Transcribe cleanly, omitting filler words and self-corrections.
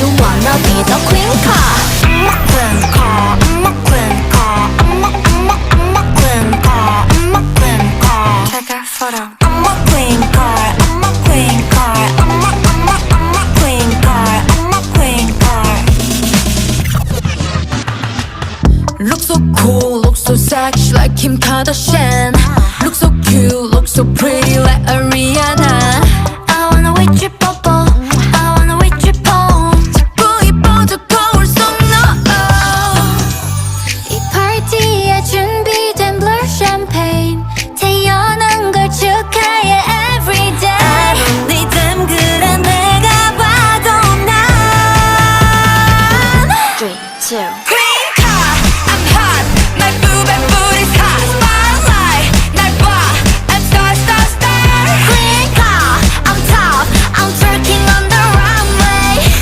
you wanna be the queen car? I'm a queen car, I'm a queen car, I'm a queen car, I'm a queen car. Take a photo. I'm a queen car, I'm a queen car, I'm a queen car, I'm a queen car. Look so cool, look so sexy like Kim Kardashian. Look so cute, look so pretty like Ariana.